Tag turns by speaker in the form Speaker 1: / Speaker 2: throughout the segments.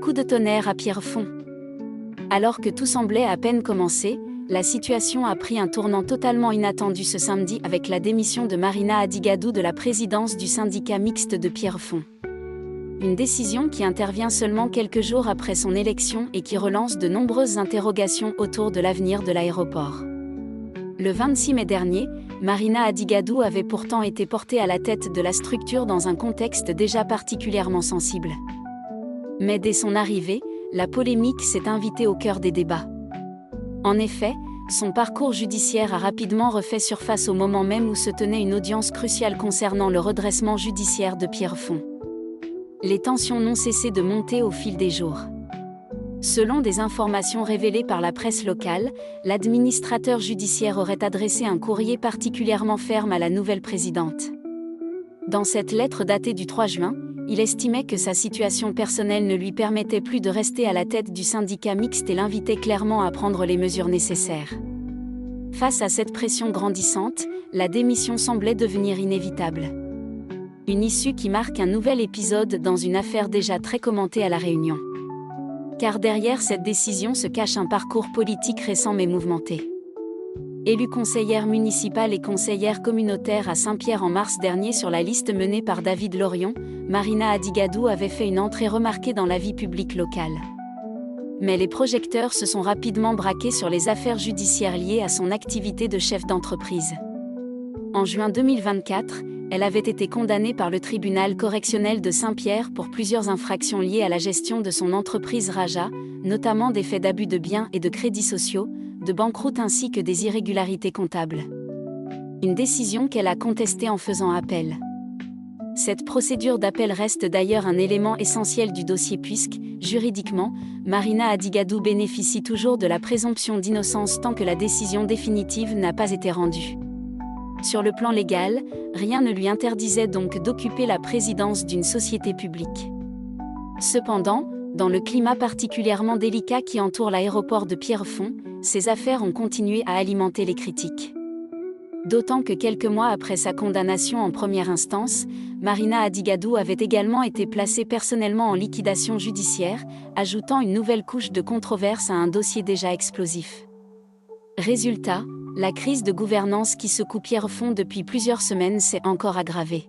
Speaker 1: coup de tonnerre à Pierrefonds. Alors que tout semblait à peine commencer, la situation a pris un tournant totalement inattendu ce samedi avec la démission de Marina Adigadou de la présidence du syndicat mixte de Pierrefonds. Une décision qui intervient seulement quelques jours après son élection et qui relance de nombreuses interrogations autour de l'avenir de l'aéroport. Le 26 mai dernier, Marina Adigadou avait pourtant été portée à la tête de la structure dans un contexte déjà particulièrement sensible. Mais dès son arrivée, la polémique s'est invitée au cœur des débats. En effet, son parcours judiciaire a rapidement refait surface au moment même où se tenait une audience cruciale concernant le redressement judiciaire de Pierrefonds. Les tensions n'ont cessé de monter au fil des jours. Selon des informations révélées par la presse locale, l'administrateur judiciaire aurait adressé un courrier particulièrement ferme à la nouvelle présidente. Dans cette lettre datée du 3 juin, il estimait que sa situation personnelle ne lui permettait plus de rester à la tête du syndicat mixte et l'invitait clairement à prendre les mesures nécessaires. Face à cette pression grandissante, la démission semblait devenir inévitable. Une issue qui marque un nouvel épisode dans une affaire déjà très commentée à La Réunion. Car derrière cette décision se cache un parcours politique récent mais mouvementé. Élue conseillère municipale et conseillère communautaire à Saint-Pierre en mars dernier sur la liste menée par David Lorion, Marina Adigadou avait fait une entrée remarquée dans la vie publique locale. Mais les projecteurs se sont rapidement braqués sur les affaires judiciaires liées à son activité de chef d'entreprise. En juin 2024, elle avait été condamnée par le tribunal correctionnel de Saint-Pierre pour plusieurs infractions liées à la gestion de son entreprise Raja, notamment des faits d'abus de biens et de crédits sociaux, de banqueroute ainsi que des irrégularités comptables. Une décision qu'elle a contestée en faisant appel. Cette procédure d'appel reste d'ailleurs un élément essentiel du dossier puisque, juridiquement, Marina Adigadou bénéficie toujours de la présomption d'innocence tant que la décision définitive n'a pas été rendue. Sur le plan légal, rien ne lui interdisait donc d'occuper la présidence d'une société publique. Cependant, dans le climat particulièrement délicat qui entoure l'aéroport de Pierrefonds, ces affaires ont continué à alimenter les critiques. D'autant que quelques mois après sa condamnation en première instance, Marina Adigadou avait également été placée personnellement en liquidation judiciaire, ajoutant une nouvelle couche de controverse à un dossier déjà explosif. Résultat, la crise de gouvernance qui secoue Pierrefonds depuis plusieurs semaines s'est encore aggravée.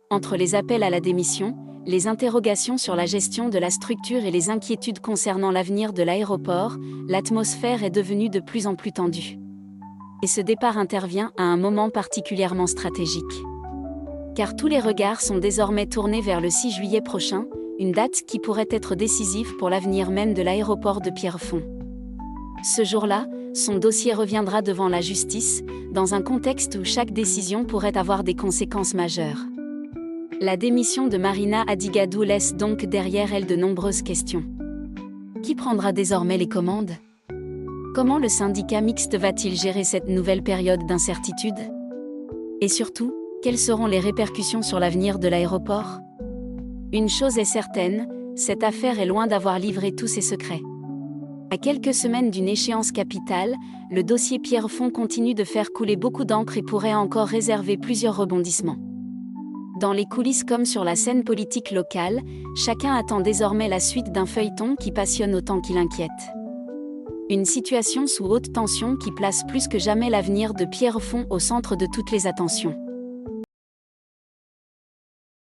Speaker 1: Entre les appels à la démission, les interrogations sur la gestion de la structure et les inquiétudes concernant l'avenir de l'aéroport, l'atmosphère est devenue de plus en plus tendue. Et ce départ intervient à un moment particulièrement stratégique. Car tous les regards sont désormais tournés vers le 6 juillet prochain, une date qui pourrait être décisive pour l'avenir même de l'aéroport de Pierrefonds. Ce jour-là, son dossier reviendra devant la justice, dans un contexte où chaque décision pourrait avoir des conséquences majeures. La démission de Marina Adigadou laisse donc derrière elle de nombreuses questions. Qui prendra désormais les commandes ? Comment le syndicat mixte va-t-il gérer cette nouvelle période d'incertitude ? Et surtout, quelles seront les répercussions sur l'avenir de l'aéroport ? Une chose est certaine, cette affaire est loin d'avoir livré tous ses secrets. À quelques semaines d'une échéance capitale, le dossier Pierrefonds continue de faire couler beaucoup d'encre et pourrait encore réserver plusieurs rebondissements. Dans les coulisses comme sur la scène politique locale, chacun attend désormais la suite d'un feuilleton qui passionne autant qu'il inquiète. Une situation sous haute tension qui place plus que jamais l'avenir de Pierrefonds au centre de toutes les attentions.